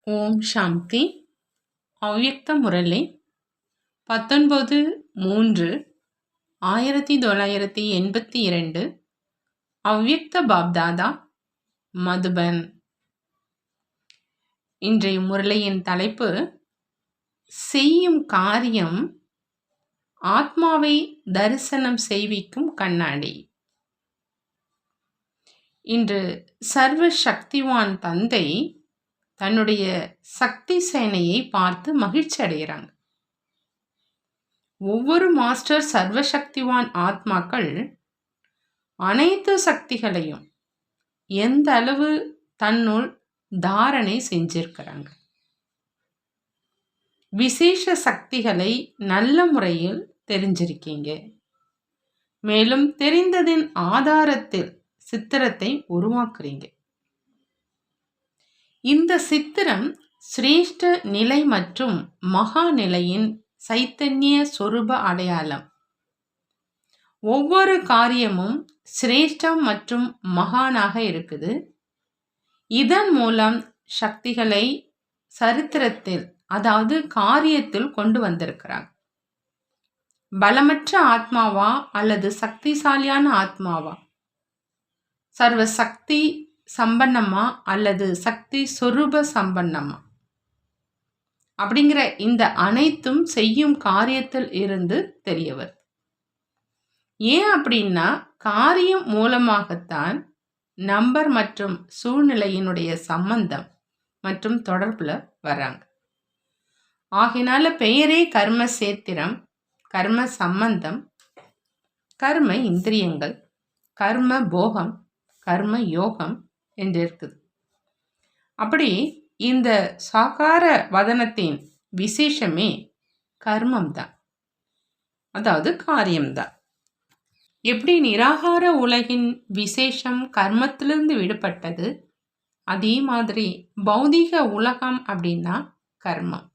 ஓம் சாந்தி. அவ்யக்த முரளி 19/3/1982. அவ்யக்த பாப்தாதா, மதுபன். இன்றைய முரளியின் தலைப்பு செய்யும் காரியம் ஆத்மாவை தரிசனம் செய்விக்கும் கண்ணாடி. இன்று சர்வ சக்திவான் தந்தை தன்னுடைய சக்தி சேனையை பார்த்து மகிழ்ச்சி அடைகிறாங்க. ஒவ்வொரு மாஸ்டர் சர்வசக்திவான் ஆத்மாக்கள் அனைத்து சக்திகளையும் எந்த அளவு தன்னுள் தாரணை செஞ்சிருக்கிறாங்க. விசேஷ சக்திகளை நல்ல முறையில் தெரிஞ்சிருக்கீங்க. மேலும் தெரிந்ததின் ஆதாரத்தில் சித்திரத்தை உருவாக்குறீங்க. இந்த சித்திரம் சிரேஷ்ட நிலை மற்றும் மகா நிலையின் சைத்தன்ய சொரூப அடையாளம். ஒவ்வொரு காரியமும் சிரேஷ்டம் மற்றும் மகானாக இருக்குது. இதன் மூலம் சக்திகளை சரித்திரத்தில், அதாவது காரியத்தில் கொண்டு வந்திருக்கிறாங்க. பலமற்ற ஆத்மாவா அல்லது சக்திசாலியான ஆத்மாவா, சர்வ சக்தி சம்பன்னமா அல்லது சக்தி சொரூப சம்பன்னமா அப்படிங்கிற இந்த அனைத்தும் செய்யும் காரியத்தில் இருந்து தெரியவர். ஏன் அப்படின்னா, காரியம் மூலமாகத்தான் நம்பர் மற்றும் சூழ்நிலையினுடைய சம்பந்தம் மற்றும் தொடர்புல வர்றாங்க. ஆகினால பெயரே கர்ம சேத்திரம், கர்ம சம்பந்தம், கர்ம இந்திரியங்கள், கர்ம போகம், கர்ம யோகம் என்று இருக்குது. அப்படி இந்த சாகார வதனத்தின் விசேஷமே கர்மம்தான், அதாவது காரியம்தான். எப்படி நிராகார உலகின் விசேஷம் கர்மத்திலிருந்து விடுபட்டது, அதே மாதிரி பௌதீக உலகம் அப்படின்னா கர்மம்.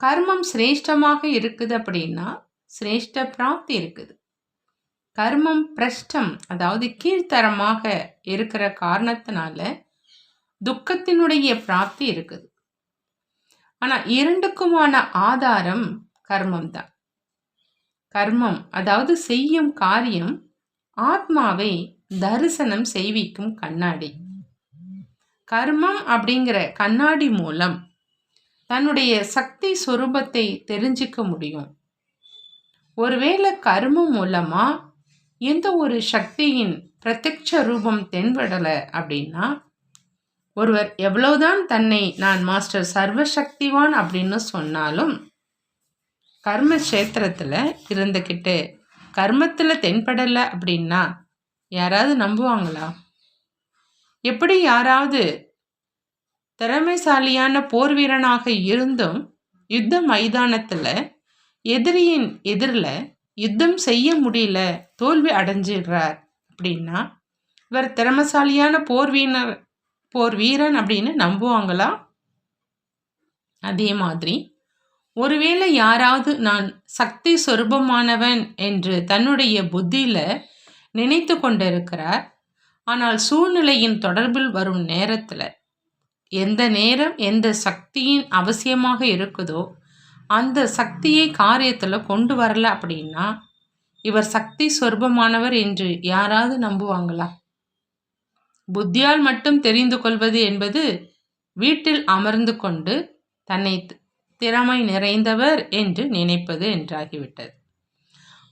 கர்மம் சிரேஷ்டமாக இருக்குது அப்படின்னா சிரேஷ்ட பிராப்தி இருக்குது. கர்மம் பிரஷ்டம், அதாவது கீழ்த்தரமாக இருக்கிற காரணத்தினால துக்கத்தினுடைய பிராப்தி இருக்குது. ஆனா இரண்டுக்குமான ஆதாரம் கர்மம் தான். கர்மம் அதாவது செய்யும் காரியம் ஆத்மாவை தரிசனம் செய்விக்கும் கண்ணாடி. கர்மம் அப்படிங்கிற கண்ணாடி மூலம் தன்னுடைய சக்தி சொரூபத்தை தெரிஞ்சிக்க முடியும். ஒருவேளை கர்மம் மூலமா எந்த ஒரு சக்தியின் பிரத்யட்ச ரூபம் தென்படலை அப்படின்னா, ஒருவர் எவ்வளவுதான் தன்னை நான் மாஸ்டர் சர்வசக்திவான் அப்படின்னு சொன்னாலும் கர்ம கஷேத்திரத்தில் இருந்துக்கிட்டு கர்மத்தில் தென்படலை அப்படின்னா யாராவது நம்புவாங்களா? எப்படி யாராவது திறமைசாலியான போர் வீரனாக இருந்தும் யுத்த மைதானத்தில் எதிரியின் எதிரில் யுத்தம் செய்ய முடியல, தோல்வி அடைஞ்சிடுறார் அப்படின்னா இவர் திறமைசாலியான போர் வீரன் அப்படின்னு நம்புவாங்களா? அதே மாதிரி ஒருவேளை யாராவது நான் சக்தி சொரூபமானவன் என்று தன்னுடைய புத்தியில நினைத்து கொண்டிருக்கிறார். ஆனால் சூழ்நிலையின் தொடர்பில் வரும் நேரத்தில் எந்த நேரம் எந்த சக்தியின் அவசியமாக இருக்குதோ அந்த சக்தியை காரியத்தில் கொண்டு வரல அப்படின்னா இவர் சக்தி சொரூபமானவர் என்று யாராவது நம்புவாங்களா? புத்தியால் மட்டும் தெரிந்து கொள்வது என்பது வீட்டில் அமர்ந்து கொண்டு தன்னை திறமை நிறைந்தவர் என்று நினைப்பது என்றாகிவிட்டது.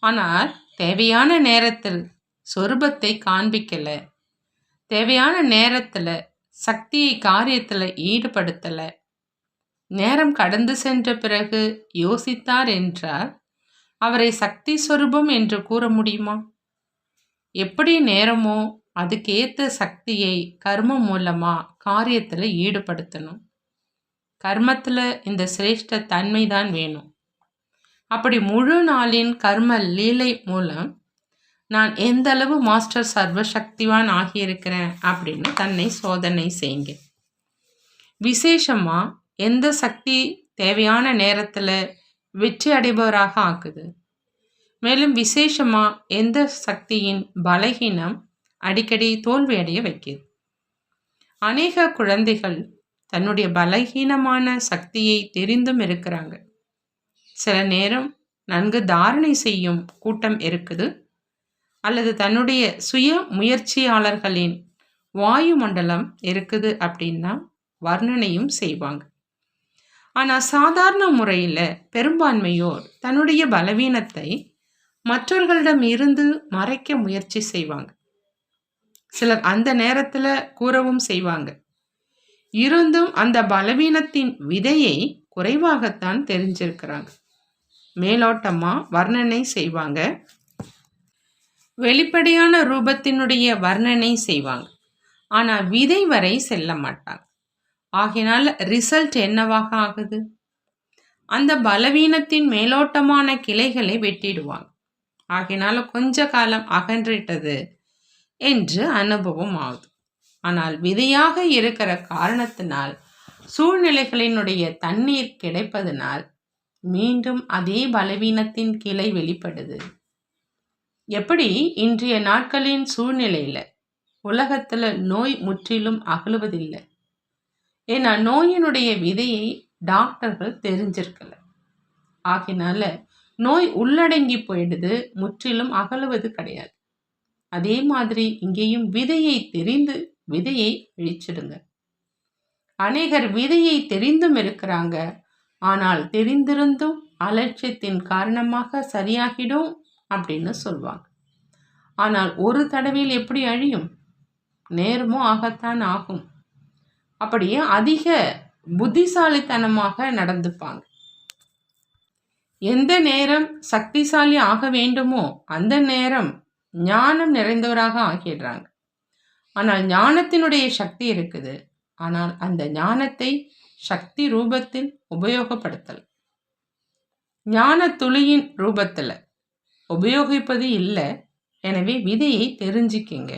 ஆனால் தேவையான நேரத்தில் சொரூபத்தை காண்பிக்கல, தேவையான நேரத்தில் சக்தியை காரியத்தில் ஈடுபடுத்தலை, நேரம் கடந்து சென்ற பிறகு யோசித்தார் என்றால் அவரை சக்தி சொரூபம் என்று கூற முடியுமா? எப்படி நேரமோ அதுக்கேற்ற சக்தியை கர்மம் மூலமா காரியத்தில் ஈடுபடுத்தணும். கர்மத்தில் இந்த சிரேஷ்ட தன்மை தான் வேணும். அப்படி முழு நாளின் கர்ம லீலை மூலம் நான் எந்த அளவு மாஸ்டர் சர்வசக்திவான் ஆகியிருக்கிறேன் அப்படின்னு தன்னை சோதனை செய்யுங்க. விசேஷமாக எந்த சக்தி தேவையான நேரத்தில் வெற்றி அடைபவராக ஆக்குது, மேலும் விசேஷமாக எந்த சக்தியின் பலகீனம் அடிக்கடி தோல்வி அடைய வைக்குது. அநேக குழந்தைகள் தன்னுடைய பலகீனமான சக்தியை தெரிந்தும் இருக்கிறாங்க. சில நேரம் நன்கு தாரணை செய்யும் கூட்டம் இருக்குது, அல்லது தன்னுடைய சுய முயற்சியாளர்களின் வாயு மண்டலம் இருக்குது அப்படின்னா வர்ணனையும் செய்வாங்க. ஆனால் சாதாரண முறையில் பெரும்பான்மையோர் தன்னுடைய பலவீனத்தை மற்றவர்களிடம் இருந்து மறைக்க முயற்சி செய்வாங்க. சிலர் அந்த நேரத்தில் கூறவும் செய்வாங்க. இருந்தும் அந்த பலவீனத்தின் விதையை குறைவாகத்தான் தெரிஞ்சிருக்கிறாங்க. மேலோட்டமா வர்ணனை செய்வாங்க, வெளிப்படையான ரூபத்தினுடைய வர்ணனை செய்வாங்க. ஆனால் விதை வரை செல்ல மாட்டாங்க. ஆகினால ரிசல்ட் என்னவாக ஆகுது? அந்த பலவீனத்தின் மேலோட்டமான கிளைகளை வெட்டிடுவாங்க. ஆகினால கொஞ்ச காலம் அகன்றிட்டது என்று அனுபவம் ஆகுது. ஆனால் விதையாக இருக்கிற காரணத்தினால் சூழ்நிலைகளினுடைய தண்ணீர் கிடைப்பதனால் மீண்டும் அதே பலவீனத்தின் கிளை வெளிப்படுது. எப்படி இன்றைய நாட்களின் சூழ்நிலையில் உலகத்தில் நோய் முற்றிலும் அகலுவதில்லை. ஏன்னா நோயினுடைய விதையை டாக்டர்கள் தெரிஞ்சிருக்கல. ஆகினால நோய் உள்ளடங்கி போயிடுது, முற்றிலும் அகலுவது கிடையாது. அதே மாதிரி இங்கேயும் விதையை தெரிந்து விதையை அழிச்சிடுங்க. அநேகர் விதையை தெரிந்தும் இருக்கிறாங்க, ஆனால் தெரிந்திருந்தும் அலட்சியத்தின் காரணமாக சரியாகிடும் அப்படின்னு சொல்வாங்க. ஆனால் ஒரு தடவையில் எப்படி அழியும்? நேரமும் ஆகத்தான் ஆகும். அப்படியே அதிக புத்திசாலித்தனமாக நடந்துப்பாங்க. எந்த நேரம் சக்திசாலி ஆக வேண்டுமோ அந்த நேரம் ஞானம் நிறைந்தவராக ஆகிடுறாங்க. ஆனால் ஞானத்தினுடைய சக்தி இருக்குது, ஆனால் அந்த ஞானத்தை சக்தி ரூபத்தில் உபயோகப்படுத்தல், ஞான துளியின் ரூபத்தில் உபயோகிப்பது இல்லை. எனவே விதையை தெரிஞ்சுக்கிங்க.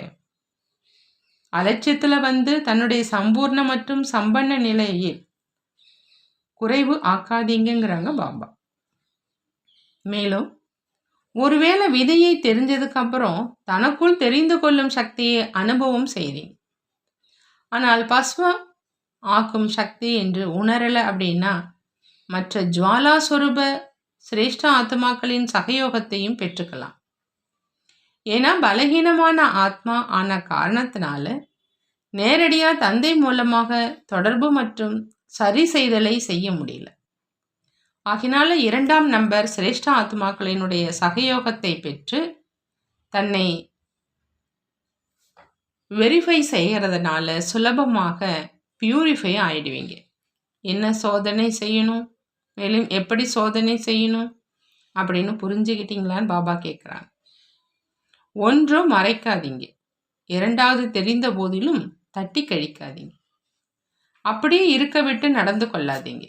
அலட்சியத்தில் தன்னுடைய சம்பூர்ண மற்றும் சம்பன்ன நிலையில் குறைவு ஆக்காதீங்கிறாங்க பாபா. மேலும் ஒருவேளை விதையை தெரிஞ்சதுக்கு அப்புறம் தனக்குள் தெரிந்து கொள்ளும் சக்தியை அனுபவம் செய்தீங்க, ஆனால் பஸ்வம் ஆக்கும் சக்தி என்று உணரலை அப்படின்னா மற்ற ஜுவாலா சொரூப சிரேஷ்ட ஆத்மாக்களின் சகயோகத்தையும் பெற்றுக்கலாம். ஏன்னா பலகீனமான ஆத்மா ஆன காரணத்தினால நேரடியாக தந்தை மூலமாக தொடர்பு மற்றும் சரி செய்தலை செய்ய முடியல. ஆகினால 2ஆம் நம்பர் சிரேஷ்ட ஆத்மாக்களினுடைய சகயோகத்தை பெற்று தன்னை வெரிஃபை செய்கிறதுனால சுலபமாக பியூரிஃபை ஆயிடுவீங்க. என்ன சோதனை செய்யணும், மேலும் எப்படி சோதனை செய்யணும் அப்படின்னு புரிஞ்சுக்கிட்டீங்களான்னு பாபா கேட்குறாங்க. ஒன்றும் மறைக்காதீங்க, 2வது தெரிந்த போதிலும் தட்டி கழிக்காதீங்க. அப்படியே இருக்க விட்டு நடந்து கொள்ளாதீங்க.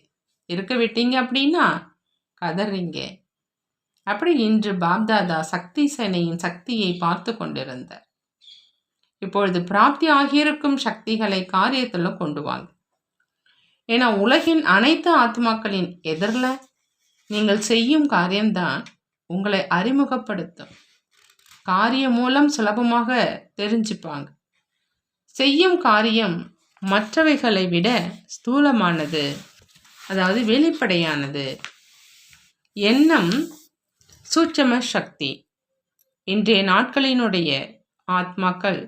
இருக்க விட்டீங்க அப்படின்னா கதறீங்க. அப்படி இன்று பாப்தாதா சக்தி சேனையின் சக்தியை பார்த்து கொண்டிருந்தார். இப்பொழுது பிராப்தி ஆகியிருக்கும் சக்திகளை காரியத்தில் கொண்டு வாங்க. ஏன்னா உலகின் அனைத்து ஆத்மாக்களின் எதிரில் நீங்கள் செய்யும் காரியம்தான் உங்களை அறிமுகப்படுத்தும். காரியம் மூலம் சுலபமாக தெரிஞ்சுப்பாங்க. செய்யும் காரியம் மற்றவைகளை விட ஸ்தூலமானது, அதாவது வெளிப்படையானது. எண்ணம் சூட்சம சக்தி. இன்றைய நாட்களினுடைய ஆத்மாக்கள்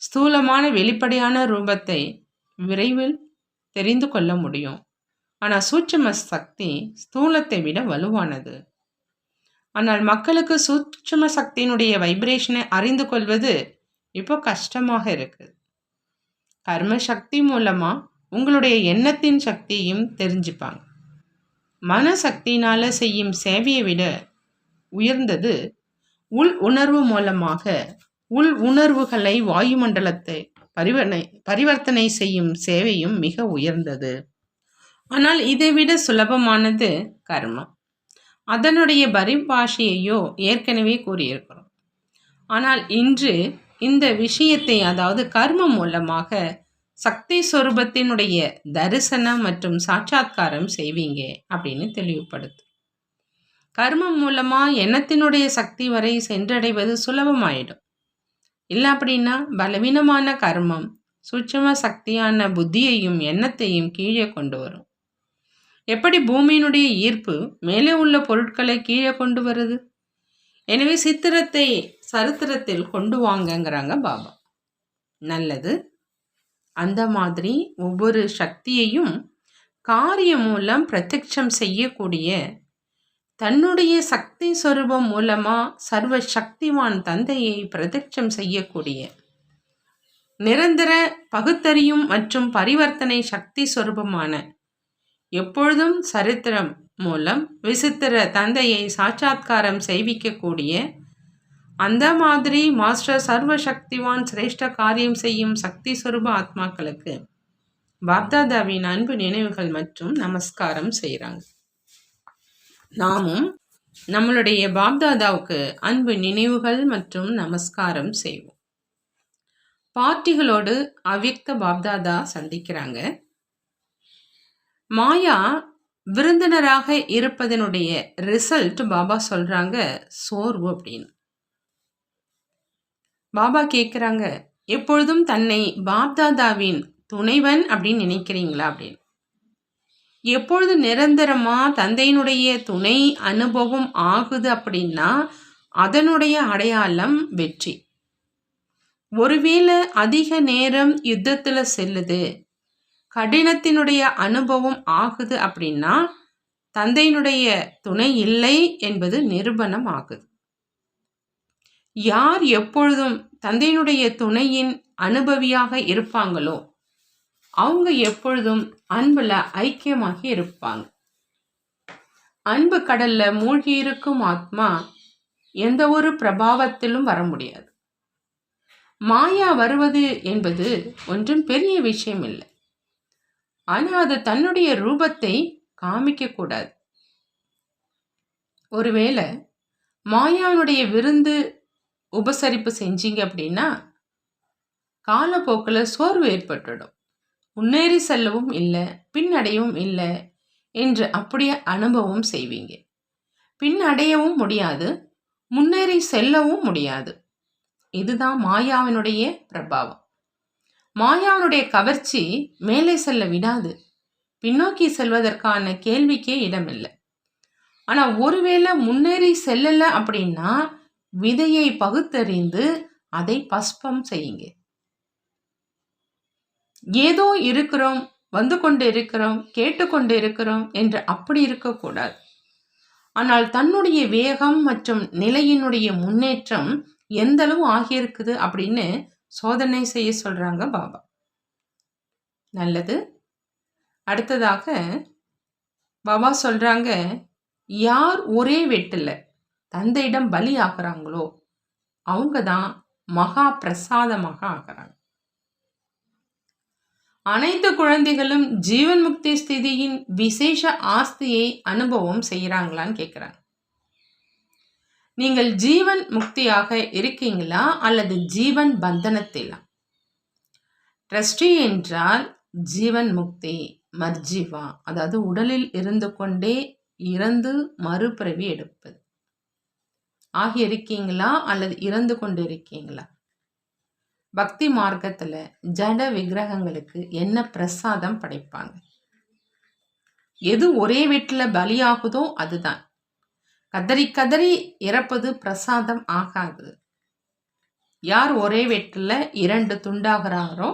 ஸ்தூலமான வெளிப்படையான ரூபத்தை விரைவில் தெரிந்து கொள்ள முடியும். ஆனால் சூட்சம சக்தி ஸ்தூலத்தை விட வலுவானது. ஆனால் மக்களுக்கு சூட்சும சக்தியினுடைய வைப்ரேஷனை அறிந்து கொள்வது இப்போ கஷ்டமாக இருக்குது. கர்ம சக்தி மூலமாக உங்களுடைய எண்ணத்தின் சக்தியையும் தெரிஞ்சுப்பாங்க. மனசக்தியினால் செய்யும் சேவையை விட உயர்ந்தது உள் உணர்வு மூலமாக உள் உணர்வுகளை வாயுமண்டலத்தை பரிவர்த்தனை செய்யும் சேவையும் மிக உயர்ந்தது. ஆனால் இதைவிட சுலபமானது கர்மம். அதனுடைய பரிபாஷையையோ ஏற்கனவே கூறியிருக்கிறோம். ஆனால் இன்று இந்த விஷயத்தை, அதாவது கர்மம் மூலமாக சக்தி சொரூபத்தினுடைய தரிசனம் மற்றும் சாட்சாத்காரம் செய்வீங்க அப்படின்னு தெளிவுபடுத்து. கர்மம் மூலமாக எண்ணத்தினுடைய சக்தி வரை சென்றடைவது சுலபமாயிடும். இல்லை அப்படின்னா பலவீனமான கர்மம் சூட்சும சக்தியான புத்தியையும் எண்ணத்தையும் கீழே கொண்டு வரும். எப்படி பூமியினுடைய ஈர்ப்பு மேலே உள்ள பொருட்களை கீழே கொண்டு வருது? எனவே சித்திரத்தை சரித்திரத்தில் கொண்டு வாங்கங்கிறாங்க பாபா. நல்லது. அந்த மாதிரி ஒவ்வொரு சக்தியையும் காரியம் மூலம் பிரத்யட்சம் செய்யக்கூடிய தன்னுடைய சக்தி சொரூபம் மூலமா சர்வ சக்திவான் தந்தையை பிரத்யட்சம் செய்யக்கூடிய நிரந்தர பகுத்தறியும் மற்றும் பரிவர்த்தனை சக்தி சொரூபமான எப்பொழுதும் சரித்திரம் மூலம் விசித்திர தந்தையை சாட்சாத்காரம் செய்விக்கக்கூடிய அந்த மாதிரி மாஸ்டர் சர்வ சக்திவான் சிரேஷ்ட காரியம் செய்யும் சக்தி சொரூப ஆத்மாக்களுக்கு பாப்தாதாவின் அன்பு நினைவுகள் மற்றும் நமஸ்காரம் செய்கிறாங்க. நாமும் நம்மளுடைய பாப்தாதாவுக்கு அன்பு நினைவுகள் மற்றும் நமஸ்காரம் செய்வோம். பார்ட்டிகளோடு அவ்யக்த பாப்தாதா சந்திக்கிறாங்க. மாயா விருந்தினராக இருப்பதனுடைய ரிசல்ட் பாபா சொல்றாங்க சோர்வு அப்படின்னு. பாபா கேட்குறாங்க, எப்பொழுதும் தன்னை பாப்தாதாவின் துணைவன் அப்படின்னு நினைக்கிறீங்களா அப்படின்னு. எப்பொழுது நிரந்தரமா தந்தையினுடைய துணை அனுபவம் ஆகுது அப்படின்னா அதனுடைய அடையாளம் வெற்றி. ஒருவேளை அதிக நேரம் யுத்தத்துல செல்லுது, கடினத்தினுடைய அனுபவம் ஆகுது அப்படின்னா தந்தையினுடைய துணை இல்லை என்பது நிரூபணம் ஆகுது. யார் எப்பொழுதும் தந்தையினுடைய துணையின் அனுபவியாக இருப்பாங்களோ அவங்க எப்பொழுதும் அன்புல ஐக்கியமாகி இருப்பாங்க. அன்பு கடல்ல மூழ்கி இருக்கும் ஆத்மா எந்த ஒரு பிரபாவத்திலும் வர முடியாது. மாயா வருவது என்பது ஒன்றும் பெரிய விஷயம் இல்லை. ஆனா அது தன்னுடைய ரூபத்தை காமிக்க கூடாது. ஒருவேளை மாயாவுடைய விருந்து உபசரிப்பு செஞ்சீங்க அப்படின்னா காலப்போக்கில் சோர்வு ஏற்பட்டுடும். முன்னேறி செல்லவும் இல்லை, பின்னடையவும் இல்லை என்று அப்படியே அனுபவம் செய்வீங்க. பின்னடையவும் முடியாது, முன்னேறி செல்லவும் முடியாது. இதுதான் மாயாவினுடைய பிரபாவம். மாயாவினுடைய கவர்ச்சி மேலே செல்ல விடாது, பின்னோக்கி செல்வதற்கான கேள்விக்கே இடமில்லை. ஆனால் ஒருவேளை முன்னேறி செல்லலை அப்படின்னா விதையை பகுத்தறிந்து அதை பஸ்பம் செய்யுங்க. ஏதோ இருக்கிறோம், வந்து கொண்டு இருக்கிறோம், கேட்டுக்கொண்டு இருக்கிறோம் என்று அப்படி இருக்கக்கூடாது. ஆனால் தன்னுடைய வேகம் மற்றும் நிலையினுடைய முன்னேற்றம் எந்த அளவு ஆகியிருக்குது அப்படின்னு சோதனை செய்ய சொல்றாங்க பாபா. நல்லது. அடுத்ததாக பாபா சொல்றாங்க, யார் ஒரே வெட்டில் தந்தையிடம் பலி ஆகிறாங்களோ அவங்க தான் மகா பிரசாதமாக ஆகிறாங்க. அனைத்து குழந்தைகளும் ஜீவன் முக்தி ஸ்திதியின் விசேஷ ஆஸ்தியை அனுபவம் செய்கிறாங்களான்னு கேட்குறாங்க. நீங்கள் ஜீவன் முக்தியாக இருக்கீங்களா அல்லது ஜீவன் பந்தனத்திலா? ட்ரஸ்டி என்றால் ஜீவன் முக்தி, மர்ஜீவா, அதாவது உடலில் இருந்து கொண்டே இறந்து மறுபிறவி எடுப்பது ஆகி இருக்கீங்களா அல்லது இறந்து கொண்டு இருக்கீங்களா? பக்தி மார்க்கத்துல ஜட விக்கிரகங்களுக்கு என்ன பிரசாதம் படைப்பாங்க? எது ஒரே வீட்டில் பலியாகுதோ அதுதான். கதறி கதறி இறப்பது பிரசாதம் ஆகாது. யார் ஒரே வீட்டில் 2 துண்டாகிறாரோ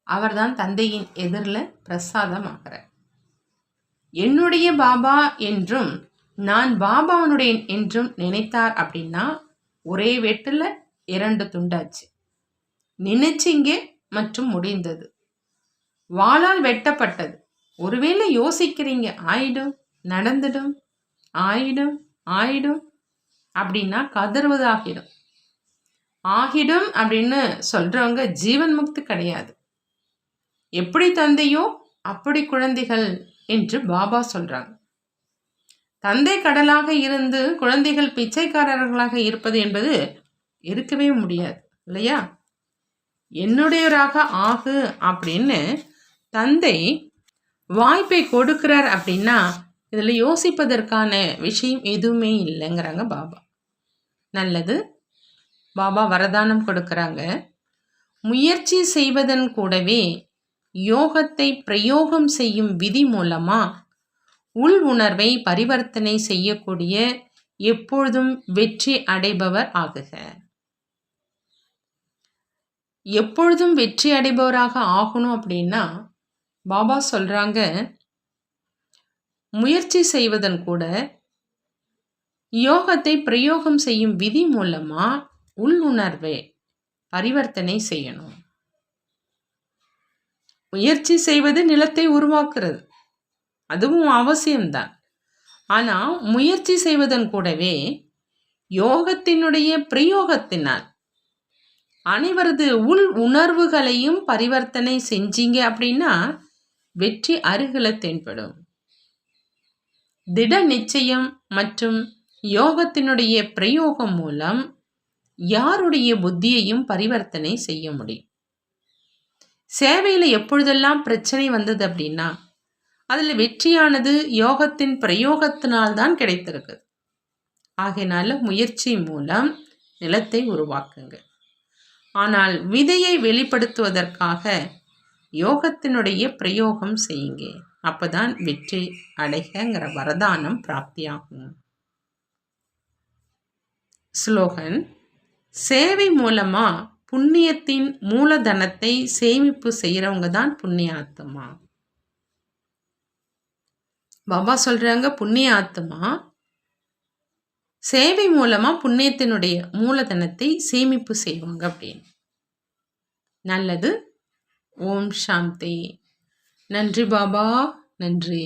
அவர்தான் தந்தையின் எதிரில் பிரசாதம் ஆகிறார். என்னுடைய பாபா என்றும் நான் பாபாவனுடைய என்றும் நினைத்தார் அப்படின்னா ஒரே வீட்டில் 2 துண்டாச்சு. நினைச்சிங்க மற்றும் முடிந்தது. வாளால் வெட்டப்பட்டது. ஒருவேளை யோசிக்கிறீங்க, ஆயிடும், நடந்துடும், ஆயிடும் ஆயிடும் அப்படின்னா கதறுவதாகிடும். ஆகிடும் அப்படின்னு சொல்றவங்க ஜீவன் முக்தி கிடையாது. எப்படி தந்தையோ அப்படி குழந்தைகள் என்று பாபா சொல்றாங்க. தந்தை கடலாக இருந்து குழந்தைகள் பிச்சைக்காரர்களாக இருப்பது என்பது இருக்கவே முடியாது இல்லையா? என்னுடையவராக ஆகு அப்படின்னு தந்தை வாய்ப்பை கொடுக்கிறார் அப்படின்னா இதில் யோசிப்பதற்கான விஷயம் எதுவுமே இல்லைங்கிறாங்க பாபா. நல்லது. பாபா வரதானம் கொடுக்குறாங்க. முயற்சி செய்வதன் கூடவே யோகத்தை பிரயோகம் செய்யும் விதி மூலமா உள் உணர்வை பரிவர்த்தனை செய்யக்கூடிய எப்பொழுதும் வெற்றி அடைபவர் ஆகுக. எப்பொழுதும் வெற்றி அடைபவராக ஆகணும் அப்படின்னா பாபா சொல்றாங்க, முயற்சி செய்வதன் கூட யோகத்தை பிரயோகம் செய்யும் விதி மூலமா உள் உணர்வை பரிவர்த்தனை செய்யணும். முயற்சி செய்வது நிலத்தை உருவாக்குறது, அதுவும் அவசியம்தான். ஆனா முயற்சி செய்வதன் கூடவே யோகத்தினுடைய பிரயோகத்தினால் அனைவரது உள் உணர்வுகளையும் பரிவர்த்தனை செஞ்சீங்க அப்படின்னா வெற்றி அருகில தென்படும். திட நிச்சயம் மற்றும் யோகத்தினுடைய பிரயோகம் மூலம் யாருடைய புத்தியையும் பரிவர்த்தனை செய்ய முடியும். சேவையில எப்பொழுதெல்லாம் பிரச்சனை வந்தது அப்படின்னா அதுல வெற்றியானது யோகத்தின் பிரயோகத்தினால்தான் கிடைத்திருக்கு. ஆகையினால முயற்சி மூலம் நிலத்தை உருவாக்குங்க. ஆனால் விதையை வெளிப்படுத்துவதற்காக யோகத்தினுடைய பிரயோகம் செய்யுங்க. அப்பதான் வெற்றி அடைகிற வரதானம் பிராப்தியாகும். ஸ்லோகன்: சேவை மூலமா புண்ணியத்தின் மூலதனத்தை சேமிப்பு செய்யறவங்க தான் புண்ணிய ஆத்மா. பாபா சொல்றாங்க, புண்ணிய ஆத்மா சேவை மூலமா புண்ணியத்தினுடைய மூலதனத்தை சேமிப்பு செய்வாங்க அப்படின்னு. நல்லது. ஓம் சாந்தி. நன்றி பாபா, நன்றி.